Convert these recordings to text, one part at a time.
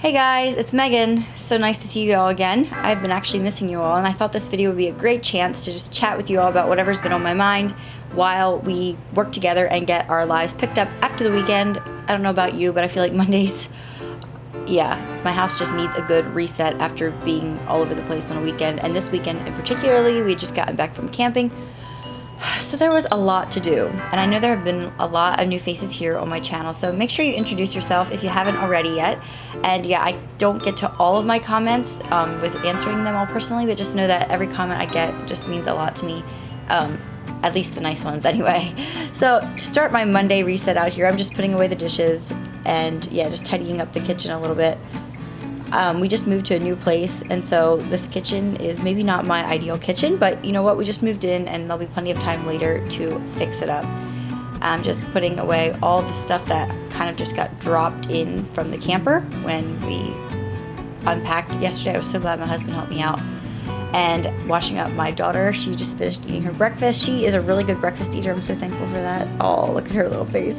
Hey guys, it's Megan. So nice to see you all again. I've been actually missing you all, and I thought this video would be a great chance to just chat with you all about whatever's been on my mind while we work together and get our lives picked up after the weekend. I don't know about you, but I feel like Mondays, yeah, my house just needs a good reset after being all over the place on a weekend. And this weekend in particularly, we just gotten back from camping. So there was a lot to do, and I know there have been a lot of new faces here on my channel, so make sure you introduce yourself if you haven't already yet. And yeah, I don't get to all of my comments with answering them all personally, but just know that every comment I get just means a lot to me, at least the nice ones anyway. So to start my Monday reset out here, I'm just putting away the dishes and yeah, just tidying up the kitchen a little bit. We just moved to a new place, and so this kitchen is maybe not my ideal kitchen, but you know what, we just moved in and there'll be plenty of time later to fix it up. I'm just putting away all the stuff that kind of just got dropped in from the camper when we unpacked yesterday. I was so glad my husband helped me out. And washing up my daughter, she just finished eating her breakfast. She is a really good breakfast eater. I'm so thankful for that. Oh, look at her little face.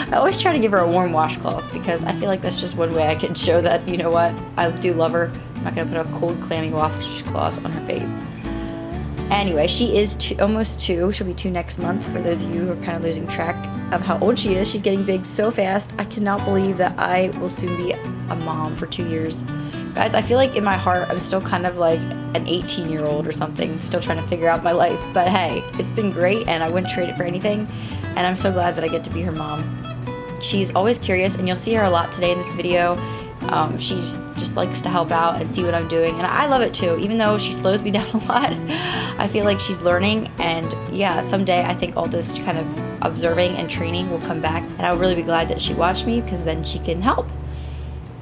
I always try to give her a warm washcloth because I feel like that's just one way I can show that, you know what, I do love her. I'm not going to put a cold, clammy washcloth on her face. Anyway, she is almost 2. She'll be 2 next month for those of you who are kind of losing track of how old she is. She's getting big so fast. I cannot believe that I will soon be a mom for 2 years. Guys, I feel like in my heart I'm still kind of like an 18-year-old or something, still trying to figure out my life. But hey, it's been great and I wouldn't trade it for anything. And I'm so glad that I get to be her mom. She's always curious, and you'll see her a lot today in this video. She just likes to help out and see what I'm doing, and I love it too. Even though she slows me down a lot, I feel like she's learning, and yeah, someday I think all this kind of observing and training will come back, and I'll really be glad that she watched me because then she can help.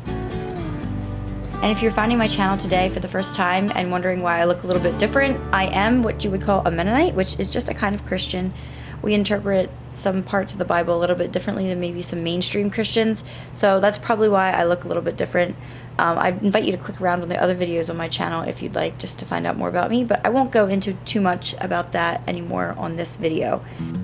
And if you're finding my channel today for the first time and wondering why I look a little bit different, I am what you would call a Mennonite, which is just a kind of Christian. We interpret some parts of the Bible a little bit differently than maybe some mainstream Christians, so that's probably why I look a little bit different. I invite you to click around on the other videos on my channel if you'd like, just to find out more about me, but I won't go into too much about that anymore on this video.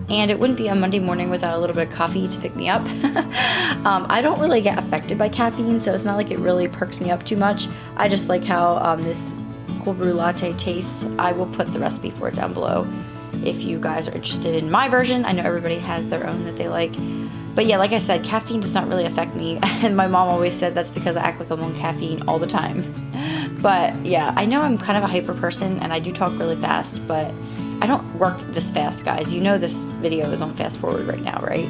And it wouldn't be a Monday morning without a little bit of coffee to pick me up. I don't really get affected by caffeine, so it's not like it really perks me up too much. I just like how this cold brew latte tastes. I will put the recipe for it down below if you guys are interested in my version. I know everybody has their own that they like. But yeah, like I said, caffeine does not really affect me. And my mom always said that's because I act like I'm on caffeine all the time. But yeah, I know I'm kind of a hyper person and I do talk really fast, but I don't work this fast, guys. You know this video is on fast forward right now, right?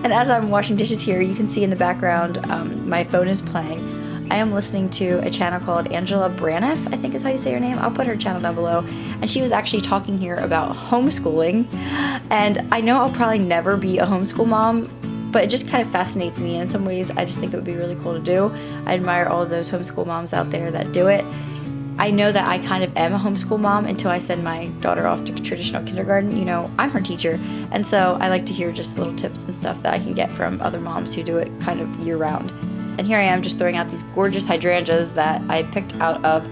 And as I'm washing dishes here, you can see in the background, my phone is playing. I am listening to a channel called Braniff, I think is how you say her name. I'll put her channel down below. And she was actually talking here about homeschooling. And I know I'll probably never be a homeschool mom, but it just kind of fascinates me. And in some ways, I just think it would be really cool to do. I admire all of those homeschool moms out there that do it. I know that I kind of am a homeschool mom until I send my daughter off to traditional kindergarten. You know, I'm her teacher. And so I like to hear just little tips and stuff that I can get from other moms who do it kind of year round. And here I am just throwing out these gorgeous hydrangeas that I picked out of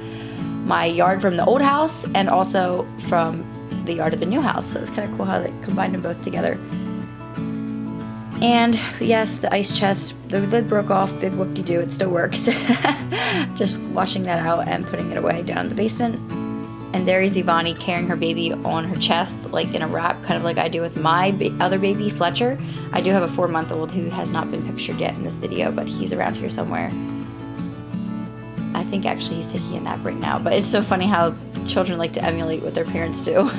my yard from the old house and also from the yard of the new house. So it's kind of cool how they combined them both together. And yes, the ice chest, the lid broke off, big whoop-de-doo, it still works. Just washing that out and putting it away down in the basement. And there is Ivani carrying her baby on her chest, like in a wrap, kind of like I do with my other baby, Fletcher. I do have a 4-month-old who has not been pictured yet in this video, but he's around here somewhere. I think actually he's taking a nap right now, but it's so funny how children like to emulate what their parents do.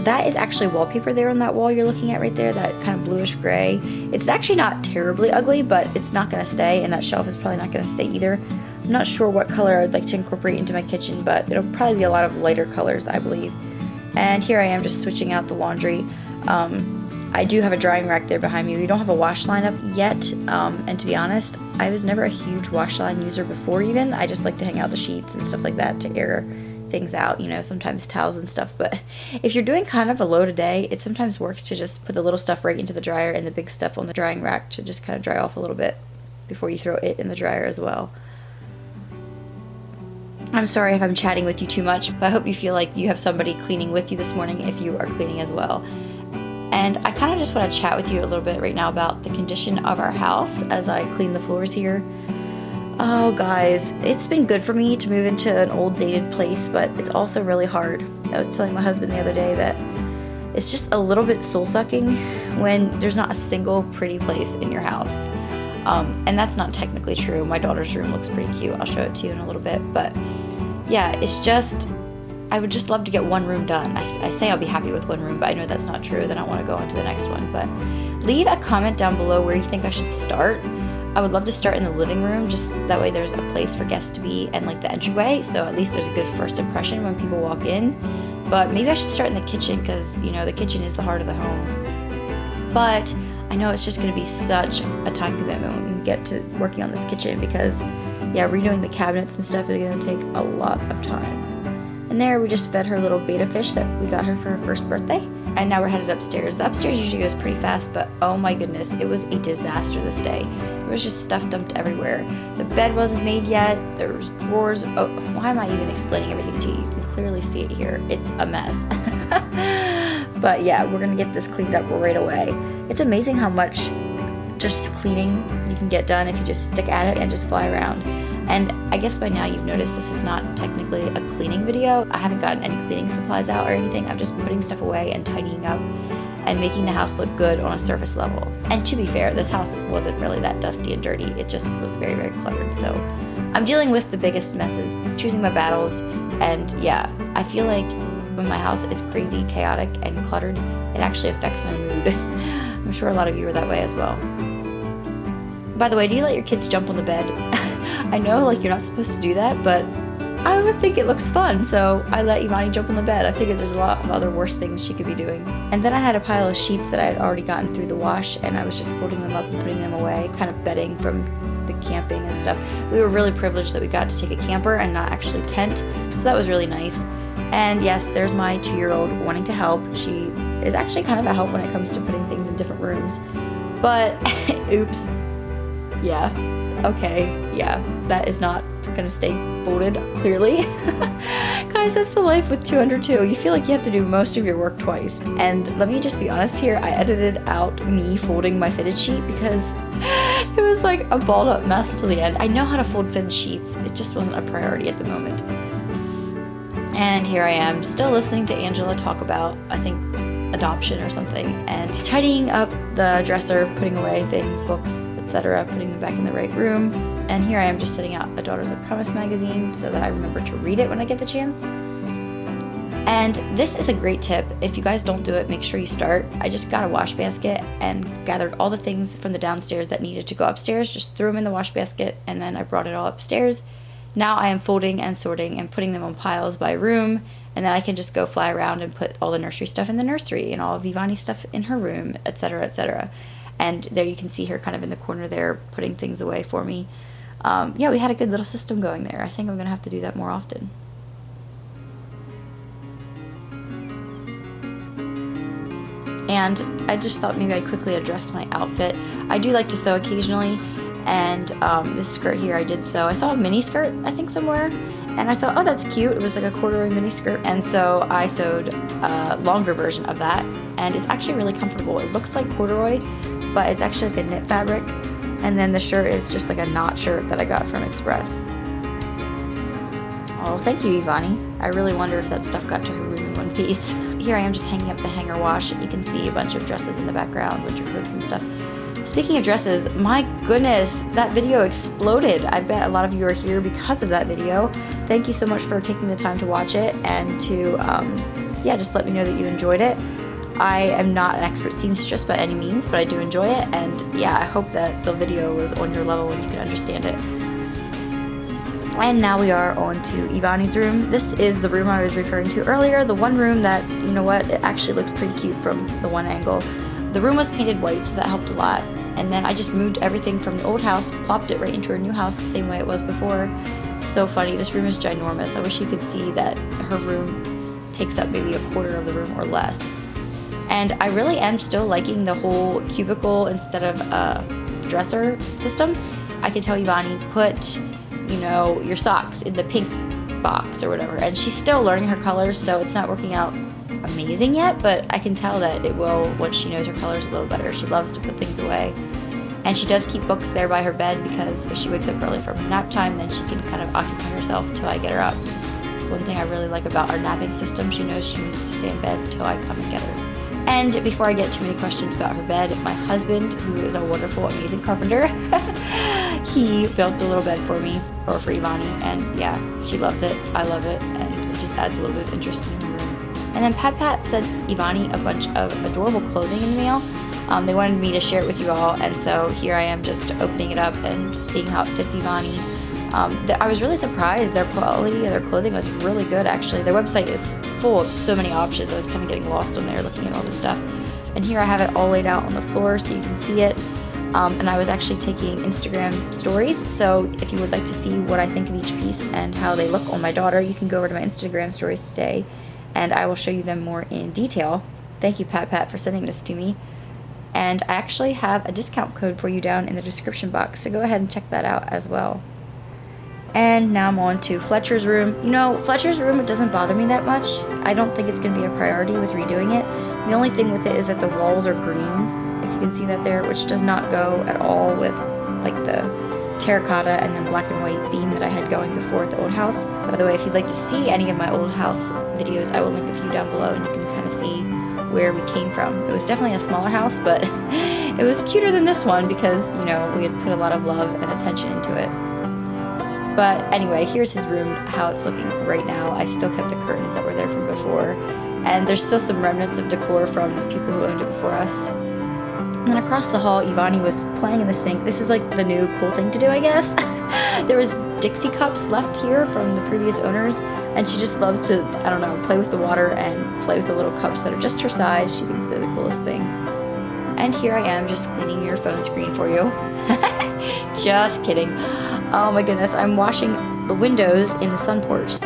That is actually wallpaper there on that wall you're looking at right there, that kind of bluish gray. It's actually not terribly ugly, but it's not going to stay, and that shelf is probably not going to stay either. I'm not sure what color I'd like to incorporate into my kitchen, but it'll probably be a lot of lighter colors, I believe. And here I am just switching out the laundry. I do have a drying rack there behind me. We don't have a wash line up yet, and to be honest, I was never a huge wash line user before even. I just like to hang out the sheets and stuff like that to air things out, you know, sometimes towels and stuff. But if you're doing kind of a load a day, it sometimes works to just put the little stuff right into the dryer and the big stuff on the drying rack to just kind of dry off a little bit before you throw it in the dryer as well. I'm sorry if I'm chatting with you too much, but I hope you feel like you have somebody cleaning with you this morning if you are cleaning as well. And I kind of just want to chat with you a little bit right now about the condition of our house as I clean the floors here. Oh guys, it's been good for me to move into an old dated place, but it's also really hard. I was telling my husband the other day that it's just a little bit soul-sucking when there's not a single pretty place in your house. And that's not technically true. My daughter's room looks pretty cute. I'll show it to you in a little bit. But yeah, it's just, I would just love to get one room done. I say I'll be happy with one room, but I know that's not true. Then I want to go on to the next one. But leave a comment down below where you think I should start. I would love to start in the living room, just that way there's a place for guests to be and like the entryway. So at least there's a good first impression when people walk in. But maybe I should start in the kitchen because, you know, the kitchen is the heart of the home. But I know it's just going to be such a time commitment when we get to working on this kitchen because, yeah, redoing the cabinets and stuff is going to take a lot of time. And there we just fed her little betta fish that we got her for her first birthday. And now we're headed upstairs. The upstairs usually goes pretty fast, but oh my goodness, it was a disaster this day. There was just stuff dumped everywhere. The bed wasn't made yet. There was drawers. Oh, why am I even explaining everything to you? You can clearly see it here. It's a mess. But yeah, we're going to get this cleaned up right away. It's amazing how much just cleaning you can get done if you just stick at it and just fly around. And I guess by now you've noticed this is not technically a cleaning video. I haven't gotten any cleaning supplies out or anything. I'm just putting stuff away and tidying up and making the house look good on a surface level. And to be fair, this house wasn't really that dusty and dirty. It just was very, very cluttered. So I'm dealing with the biggest messes, choosing my battles. And yeah, I feel like when my house is crazy, chaotic, and cluttered, it actually affects my mood. I'm sure a lot of you are that way as well. By the way, do you let your kids jump on the bed? I know, like, you're not supposed to do that, but I always think it looks fun, so I let Ivani jump on the bed. I figured there's a lot of other worse things she could be doing. And then I had a pile of sheets that I had already gotten through the wash, and I was just folding them up and putting them away, kind of bedding from the camping and stuff. We were really privileged that we got to take a camper and not actually tent, so that was really nice. And yes, there's my 2-year-old wanting to help. She is actually kind of a help when it comes to putting things in different rooms. But, oops. Yeah. Okay. Yeah. That is not gonna stay folded, clearly. Guys, that's the life with 2 under 2. You feel like you have to do most of your work twice. And let me just be honest here, I edited out me folding my fitted sheet because it was like a balled up mess till the end. I know how to fold fitted sheets. It just wasn't a priority at the moment. And here I am, still listening to Angela talk about, I think, adoption or something, and tidying up the dresser, putting away things, books, etc., putting them back in the right room. And here I am just setting out A Daughters of Promise magazine so that I remember to read it when I get the chance. And this is a great tip. If you guys don't do it, make sure you start. I just got a wash basket and gathered all the things from the downstairs that needed to go upstairs, just threw them in the wash basket, and then I brought it all upstairs. Now I am folding and sorting and putting them on piles by room, and then I can just go fly around and put all the nursery stuff in the nursery and all of Ivani's stuff in her room, etc., etc. And there you can see her kind of in the corner there putting things away for me. Yeah, we had a good little system going there. I think I'm going to have to do that more often. And I just thought maybe I'd quickly address my outfit. I do like to sew occasionally, and this skirt here I did sew. I saw a mini skirt, I think, somewhere, and I thought, oh, that's cute. It was like a corduroy mini skirt, and so I sewed a longer version of that, and it's actually really comfortable. It looks like corduroy, but it's actually like a knit fabric, and then the shirt is just like a knot shirt that I got from Express. Oh, thank you, Ivani. I really wonder if that stuff got to her room in one piece. Here I am just hanging up the hanger wash, and you can see a bunch of dresses in the background, winter coats and stuff. Speaking of dresses, my goodness, that video exploded. I bet a lot of you are here because of that video. Thank you so much for taking the time to watch it and to, yeah, just let me know that you enjoyed it. I am not an expert seamstress by any means, but I do enjoy it, and yeah, I hope that the video was on your level and you can understand it. And now we are on to Ivani's room. This is the room I was referring to earlier, the one room that, you know what, it actually looks pretty cute from the one angle. The room was painted white, so that helped a lot. And then I just moved everything from the old house, plopped it right into her new house the same way it was before. So funny, this room is ginormous. I wish you could see that her room takes up maybe a quarter of the room or less. And I really am still liking the whole cubicle instead of a dresser system. I can tell Ivani, put, you know, your socks in the pink box or whatever. And she's still learning her colors, so it's not working out amazing yet, but I can tell that it will once she knows her colors a little better. She loves to put things away. And she does keep books there by her bed because if she wakes up early from nap time, then she can kind of occupy herself until I get her up. One thing I really like about our napping system, she knows she needs to stay in bed until I come and get her. And before I get too many questions about her bed, my husband, who is a wonderful, amazing carpenter, he built the little bed for me, or for Ivani, and yeah, she loves it, I love it, and it just adds a little bit of interest in her room. And then Pat sent Ivani a bunch of adorable clothing in the mail. They wanted me to share it with you all, and so here I am just opening it up and seeing how it fits Ivani. I was really surprised. Their quality of their clothing was really good, actually. Their website is full of so many options. I was kind of getting lost on there looking at all this stuff. And here I have it all laid out on the floor so you can see it. And I was actually taking Instagram stories, so if you would like to see what I think of each piece and how they look on my daughter, you can go over to my Instagram stories today, and I will show you them more in detail. Thank you, Pat, for sending this to me. And I actually have a discount code for you down in the description box, so go ahead and check that out as well. And now I'm on to Fletcher's room. You know, Fletcher's room, it doesn't bother me that much. I don't think it's going to be a priority with redoing it. The only thing with it is that the walls are green, if you can see that there, which does not go at all with like the terracotta and then black and white theme that I had going before at the old house. By the way, if you'd like to see any of my old house videos, I will link a few down below and you can kind of see where we came from. It was definitely a smaller house, but it was cuter than this one because, you know, we had put a lot of love and attention into it. But anyway, here's his room, how it's looking right now. I still kept the curtains that were there from before. And there's still some remnants of decor from the people who owned it before us. And then across the hall, Ivani was playing in the sink. This is like the new cool thing to do, I guess. There was Dixie cups left here from the previous owners. And she just loves to, I don't know, play with the water and play with the little cups that are just her size. She thinks they're the coolest thing. And here I am just cleaning your phone screen for you. Just kidding. Oh my goodness, I'm washing the windows in the sun porch.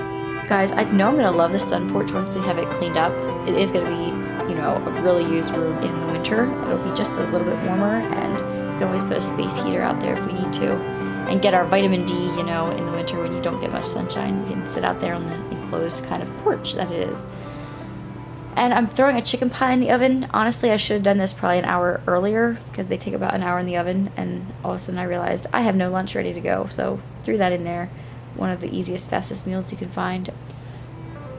Guys, I know I'm going to love the sun porch once we have it cleaned up. It is going to be, you know, a really used room in the winter. It'll be just a little bit warmer, and you can always put a space heater out there if we need to. And get our vitamin D, you know, in the winter when you don't get much sunshine. We can sit out there on the enclosed kind of porch that it is. And I'm throwing a chicken pie in the oven. Honestly, I should have done this probably an hour earlier because they take about an hour in the oven, and all of a sudden I realized I have no lunch ready to go, so threw that in there. One of the easiest, fastest meals you can find.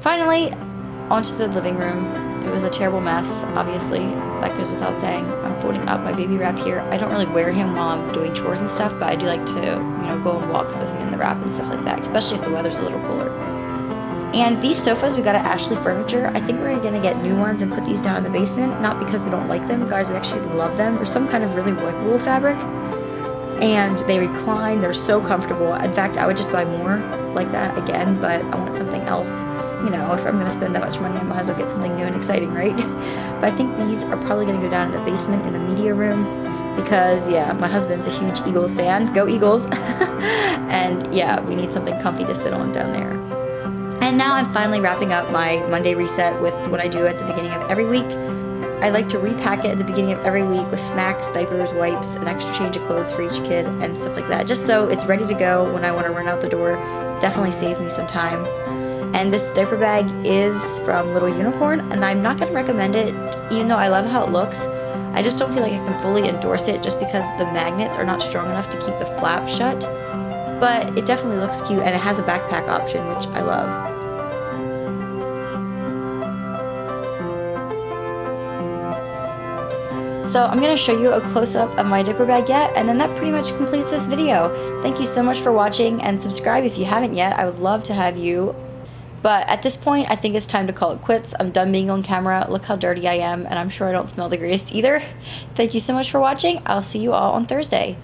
Finally, onto the living room. It was a terrible mess, obviously. That goes without saying. I'm folding up my baby wrap here. I don't really wear him while I'm doing chores and stuff, but I do like to, you know, go on walks with him in the wrap and stuff like that, especially if the weather's a little cooler. And these sofas we got at Ashley Furniture, I think we're going to get new ones and put these down in the basement, not because we don't like them. Guys, we actually love them. They're some kind of really wool fabric, and they recline. They're so comfortable. In fact, I would just buy more like that again, but I want something else. You know, if I'm going to spend that much money, I might as well get something new and exciting, right? But I think these are probably going to go down in the basement in the media room because, yeah, my husband's a huge Eagles fan. Go Eagles! And, yeah, we need something comfy to sit on down there. And now I'm finally wrapping up my Monday reset with what I do at the beginning of every week. I like to repack it at the beginning of every week with snacks, diapers, wipes, an extra change of clothes for each kid, and stuff like that, just so it's ready to go when I want to run out the door. Definitely saves me some time. And this diaper bag is from Little Unicorn, and I'm not going to recommend it, even though I love how it looks. I just don't feel like I can fully endorse it just because the magnets are not strong enough to keep the flap shut. But it definitely looks cute, and it has a backpack option, which I love. So I'm going to show you a close-up of my diaper bag yet, and then that pretty much completes this video. Thank you so much for watching, and subscribe if you haven't yet. I would love to have you. But at this point, I think it's time to call it quits. I'm done being on camera. Look how dirty I am, and I'm sure I don't smell the greatest either. Thank you so much for watching. I'll see you all on Thursday.